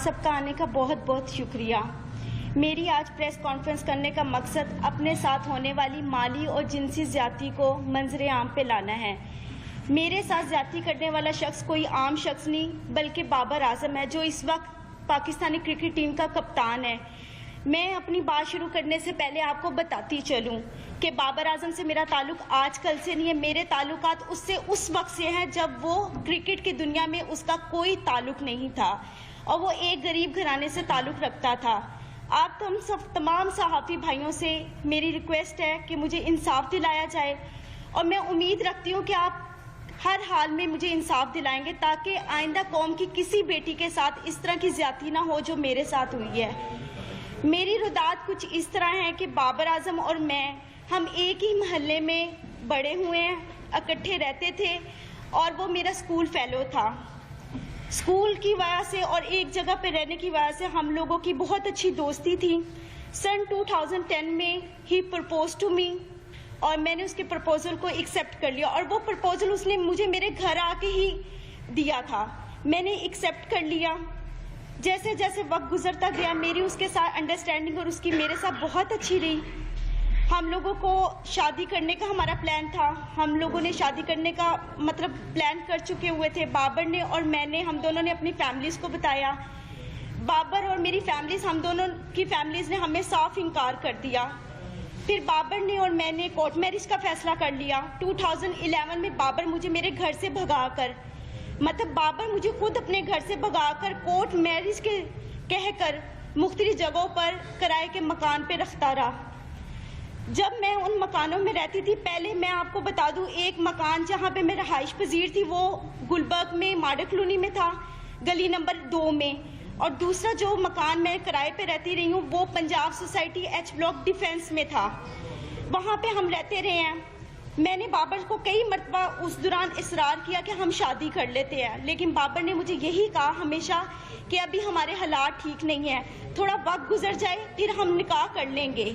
سب کا آنے کا بہت بہت شکریہ۔ میری آج پریس کانفرنس کرنے کا مقصد اپنے ساتھ ہونے والی مالی اور جنسی زیادتی کو منظر عام پہ لانا ہے۔ میرے ساتھ زیادتی کرنے والا شخص کوئی عام شخص نہیں بلکہ بابر اعظم ہے، جو اس وقت پاکستانی کرکٹ ٹیم کا کپتان ہے۔ میں اپنی بات شروع کرنے سے پہلے آپ کو بتاتی چلوں کہ بابر اعظم سے میرا تعلق آج کل سے نہیں ہے، میرے تعلقات اس سے اس وقت سے ہیں جب وہ کرکٹ کی دنیا میں اس کا کوئی تعلق نہیں تھا اور وہ ایک غریب گھرانے سے تعلق رکھتا تھا۔ آپ ہم سب تمام صحافی بھائیوں سے میری ریکویسٹ ہے کہ مجھے انصاف دلایا جائے اور میں امید رکھتی ہوں کہ آپ ہر حال میں مجھے انصاف دلائیں گے تاکہ آئندہ قوم کی کسی بیٹی کے ساتھ اس طرح کی زیادتی نہ ہو جو میرے ساتھ ہوئی ہے۔ میری ردات کچھ اس طرح ہے کہ بابر اعظم اور میں ہم ایک ہی محلے میں بڑے ہوئے ہیں، اکٹھے رہتے تھے اور وہ میرا سکول فیلو تھا۔ سکول کی وجہ سے اور ایک جگہ پہ رہنے کی وجہ سے ہم لوگوں کی بہت اچھی دوستی تھی۔ سن 2010 میں ہی پرپوز ٹو می اور میں نے اس کے پرپوزل کو ایکسیپٹ کر لیا اور وہ پرپوزل اس نے مجھے میرے گھر آ کے ہی دیا تھا، میں نے ایکسیپٹ کر لیا۔ جیسے جیسے وقت گزرتا گیا میری اس کے ساتھ انڈرسٹینڈنگ اور اس کی میرے ساتھ بہت اچھی رہی۔ ہم لوگوں کو شادی کرنے کا ہمارا پلان تھا، ہم لوگوں نے شادی کرنے کا پلان کر چکے ہوئے تھے، بابر نے اور میں نے، ہم دونوں نے اپنی فیملیز کو بتایا۔ بابر اور میری فیملیز، ہم دونوں کی فیملیز نے ہمیں صاف انکار کر دیا۔ پھر بابر نے اور میں نے کورٹ میرج کا فیصلہ کر لیا۔ 2011 میں بابر مجھے میرے گھر سے بھگا کر، بابر مجھے خود اپنے گھر سے بھگا کر کورٹ میرج کے کہہ کر مختلف جگہوں پر کرائے کے مکان پہ رکھتا رہا۔ جب میں ان مکانوں میں رہتی تھی، پہلے میں آپ کو بتا دوں، ایک مکان جہاں پہ میں رہائش پذیر تھی وہ گلبرگ میں ماڈل کالونی میں تھا، گلی نمبر 2 میں، اور دوسرا جو مکان میں کرائے پہ رہتی رہی ہوں وہ Punjab society H block defence میں تھا، وہاں پہ ہم رہتے رہے ہیں۔ میں نے بابر کو کئی مرتبہ اس دوران اصرار کیا کہ ہم شادی کر لیتے ہیں، لیکن بابر نے مجھے یہی کہا ہمیشہ کہ ابھی ہمارے حالات ٹھیک نہیں ہیں، تھوڑا وقت گزر جائے پھر ہم نکاح کر لیں گے۔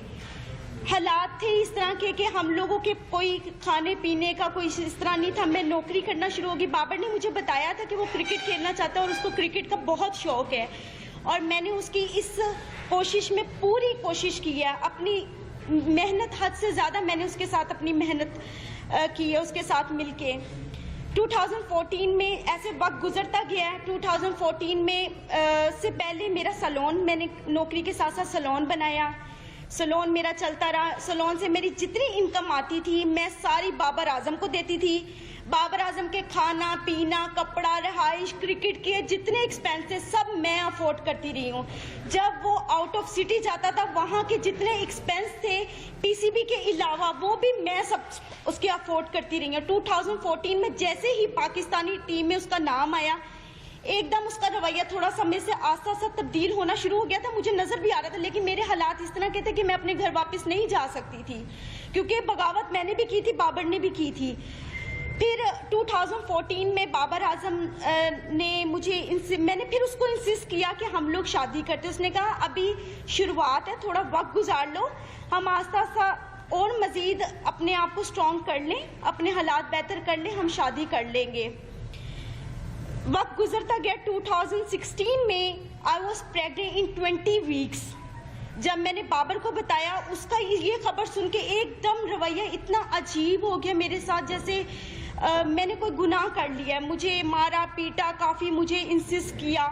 حالات تھے اس طرح کے کہ ہم لوگوں کے کوئی کھانے پینے کا کوئی اس طرح نہیں تھا۔ میں نوکری کرنا شروع ہوگی، بابر نے مجھے بتایا تھا کہ وہ کرکٹ کھیلنا چاہتا ہے اور اس کو کرکٹ کا بہت شوق ہے، اور میں نے اس کی اس کوشش میں پوری کوشش کی ہے، اپنی محنت حد سے زیادہ میں نے اس کے ساتھ اپنی محنت کی ہے، اس کے ساتھ مل کے۔ 2014 میں ایسے وقت گزرتا گیا ہے، 2014 میں سے پہلے میرا سلون، میں نے نوکری کے ساتھ ساتھ سلون بنایا، سلون میرا چلتا رہا۔ سلون سے میری جتنی انکم آتی تھی میں ساری بابر اعظم کو دیتی تھی۔ بابر اعظم کے کھانا پینا، کپڑا، رہائش، کرکٹ کے جتنے ایکسپینسز سب میں افورڈ کرتی رہی ہوں۔ جب وہ آؤٹ آف سٹی جاتا تھا وہاں کے جتنے ایکسپینس تھے پی سی بی کے علاوہ وہ بھی میں سب اس کے افورڈ کرتی رہی ہوں۔ 2014 میں جیسے ہی پاکستانی ٹیم میں اس کا نام آیا، ایک دم اس کا رویہ تھوڑا سا میرے سے آہستہ آہستہ تبدیل ہونا شروع ہو گیا تھا، مجھے نظر بھی آ رہا تھا، لیکن میرے حالات اس طرح کے تھے کہ میں اپنے گھر واپس نہیں جا سکتی تھی، کیونکہ بغاوت میں نے بھی کی تھی، بابر نے بھی کی تھی۔ پھر 2014 میں بابر اعظم نے میں نے پھر اس کو انسسٹ کیا کہ ہم لوگ شادی کرتے، اس نے کہا ابھی شروعات ہے، تھوڑا وقت گزار لو، ہم آہستہ آہستہ اور مزید اپنے آپ کو اسٹرانگ کر لیں، اپنے حالات بہتر کر لیں، ہم شادی کر لیں گے۔ وقت گزرتا گیا، 2016 میں I was pregnant in 20 weeks۔ جب میں نے بابر کو بتایا، اس کا یہ خبر سن کے ایک دم رویہ اتنا عجیب ہو گیا میرے ساتھ، جیسے میں نے کوئی گناہ کر لیا، مجھے مارا پیٹا، کافی مجھے انسسٹ کیا،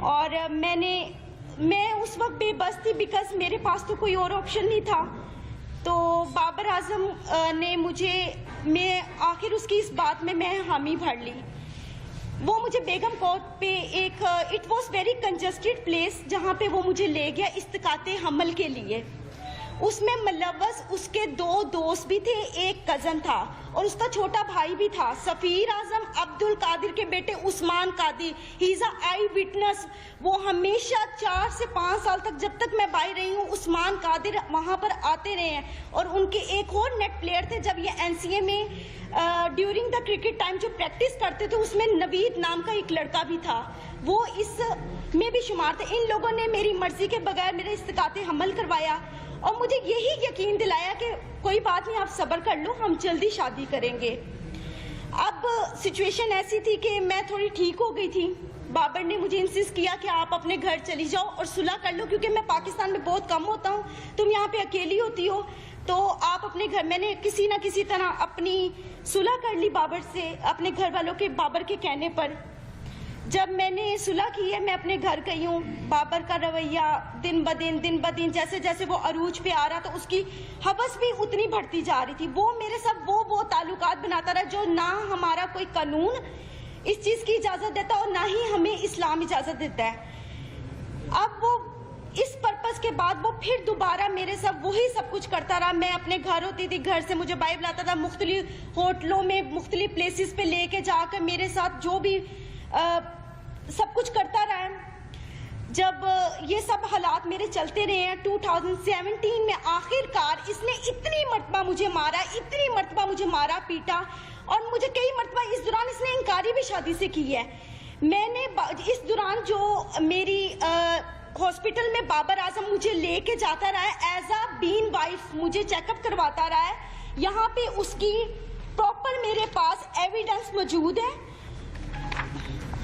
اور میں اس وقت بے بس تھی بیکاز میرے پاس تو کوئی اور آپشن نہیں تھا۔ تو بابر اعظم نے میں آخر اس کی اس بات میں حامی بھر لی۔ وہ مجھے بیگم کوٹ پہ ایک it was very congested place جہاں پہ وہ مجھے لے گیا استقاط حمل کے لیے۔ اس میں ملوث اس کے 2 دوست بھی تھے، ایک کزن تھا اور اس کا چھوٹا بھائی بھی تھا، سفیر اعظم عبد القادر کے بیٹے عثمان قادری، ہی از اے آئی وٹنس۔ وہ ہمیشہ 4 سے 5 سال تک جب تک میں باہر رہی ہوں عثمان قادر وہاں پر آتے رہے ہیں، اور ان کے ایک اور نیٹ پلیئر تھے جب یہ این سی اے میں ڈیورنگ دا کرکٹ ٹائم جو پریکٹس کرتے تھے، اس میں نوید نام کا ایک لڑکا بھی تھا، وہ اس میں بھی شمار تھا۔ ان لوگوں نے میری مرضی کے بغیر میرا استقاط حمل کروایا اور مجھے یہی یقین دلایا کہ کوئی بات نہیں، آپ صبر کر لو، ہم جلدی شادی کریں گے۔ اب سچویشن ایسی تھی کہ میں تھوڑی ٹھیک ہو گئی تھی، بابر نے مجھے انسسٹ کیا کہ آپ اپنے گھر چلی جاؤ اور صلح کر لو، کیونکہ میں پاکستان میں بہت کم ہوتا ہوں، تم یہاں پہ اکیلی ہوتی ہو، تو آپ اپنے گھر. میں نے کسی نہ کسی طرح اپنی صلح کر لی بابر سے، اپنے گھر والوں کے، بابر کے کہنے پر. جب میں نے صلح کی ہے، میں اپنے گھر گئی ہوں. بابر کا رویہ دن بدن جیسے جیسے وہ عروج پہ آ رہا تھا، اس کی حوث بھی اتنی بڑھتی جا رہی تھی. وہ میرے ساتھ وہ تعلقات بناتا رہا جو نہ ہمارا کوئی قانون اس چیز کی اجازت دیتا اور نہ ہی ہمیں اسلام اجازت دیتا ہے. اب وہ اس پرپس کے بعد وہ پھر دوبارہ میرے ساتھ وہی سب کچھ کرتا رہا. میں اپنے گھر ہوتی تھی، گھر سے مجھے باہر لاتا تھا، مختلف ہوٹلوں میں مختلف پلیسز پہ لے کے جا کر میرے ساتھ جو بھی سب کچھ کرتا رہا ہے. جب یہ سب حالات میرے چلتے رہے ہیں 2017 میں آخر کار اس نے اتنی مرتبہ مجھے مارا پیٹا، اور مجھے کئی مرتبہ اس دوران اس نے انکاری بھی شادی سے کی ہے. میں نے اس دوران جو میری ہاسپٹل میں بابر اعظم مجھے لے کے جاتا رہا ہے ایز اے بین وائف، مجھے چیک اپ کرواتا رہا ہے. یہاں پہ اس کی پراپر میرے پاس ایویڈنس موجود ہے.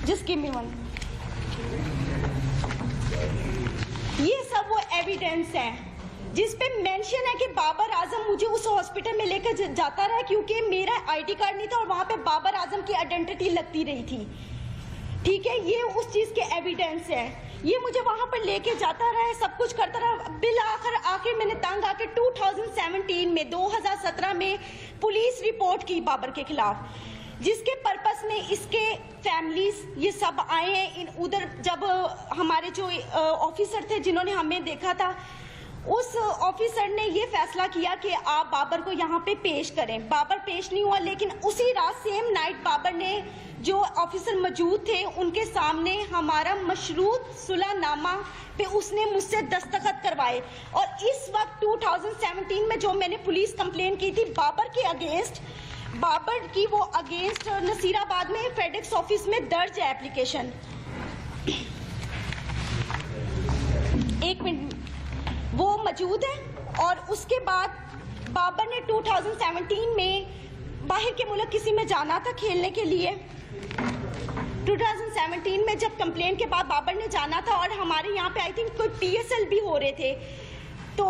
جس کی یہ سب وہ ایویڈنس ہے جس پہ مینشن ہے کہ بابر اعظم مجھے اس ہاسپٹل میں لے کے جاتا رہا کیونکہ میرا آئی ڈی کارڈ نہیں تھا اور وہاں پہ بابر اعظم کی آئیڈینٹی لگتی رہی تھی. ٹھیک ہے، یہ اس چیز کے ایویڈنس ہے. یہ مجھے وہاں پر لے کے جاتا رہا ہے، سب کچھ کرتا رہا. بالآخر میں نے تنگ آ کے 2017 میں 2017 میں پولیس رپورٹ کی بابر کے خلاف، جس کے پرپس میں اس کے فیملیز یہ سب آئے ہیں. ادھر جب ہمارے جو آفیسر تھے جنہوں نے ہمیں دیکھا تھا، اس آفیسر نے یہ فیصلہ کیا کہ آپ بابر کو یہاں پہ پیش کریں. بابر پیش نہیں ہوا، لیکن اسی رات سیم نائٹ بابر نے، جو آفیسر موجود تھے ان کے سامنے، ہمارا مشروط صلح نامہ پہ اس نے مجھ سے دستخط کروائے. اور اس وقت 2017 میں جو میں نے پولیس کمپلین کی تھی بابر کے اگینسٹ، بابر کی وہ اگینسٹ نصیر آباد میں فیڈیکس آفس میں درج ہے اپلیکیشن. ایک منٹ، وہ موجود ہے. اور اس کے بعد بابر نے 2017 میں باہر کے ملک کسی میں جانا تھا کھیلنے کے لیے. 2017 میں جب کمپلین کے بعد بابر نے جانا تھا اور ہمارے یہاں پہ آئی تھنک کوئی PSL بھی ہو رہے تھے، تو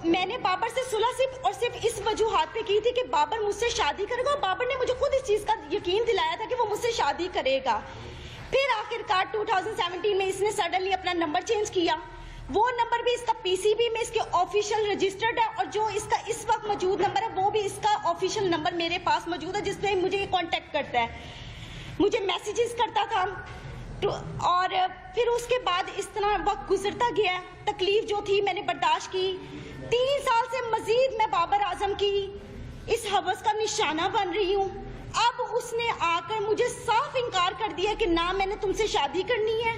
میں نے بابر سے صلح صرف اس وجوہات پہ کی تھی کہ بابر مجھ سے شادی کرے گا، اور بابر نے مجھے خود اس چیز کا یقین دلایا تھا کہ وہ مجھ سے شادی کرے گا. پھر آخر کار 2017 میں اس نے سڈنلی اپنا نمبر چینج کیا. وہ نمبر بھی اس کا PCB میں اس کے آفیشیل رجسٹرڈ ہے، اور جو اس کا اس وقت موجود نمبر ہے وہ بھی اس کا آفیشیل نمبر میرے پاس موجود ہے، جس پہ مجھے کانٹیکٹ کرتا ہے، مجھے میسیجز کرتا تھا. اور پھر اس کے بعد اس طرح وقت گزرتا گیا. تکلیف جو تھی میں نے برداشت کی. 3 سال سے مزید میں بابر اعظم کی اس حوث کا نشانہ بن رہی ہوں. اب اس نے آ کر مجھے صاف انکار کر دیا کہ نہ میں نے تم سے شادی کرنی ہے،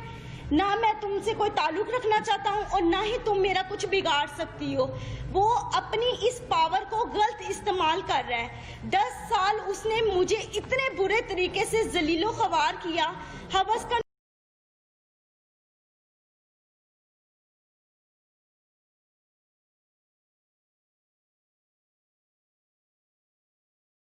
نہ میں تم سے کوئی تعلق رکھنا چاہتا ہوں، اور نہ ہی تم میرا کچھ بگاڑ سکتی ہو. وہ اپنی اس پاور کو غلط استعمال کر رہا ہے. 10 سال اس نے مجھے اتنے برے طریقے سے ذلیل و خوار کیا. حوث کا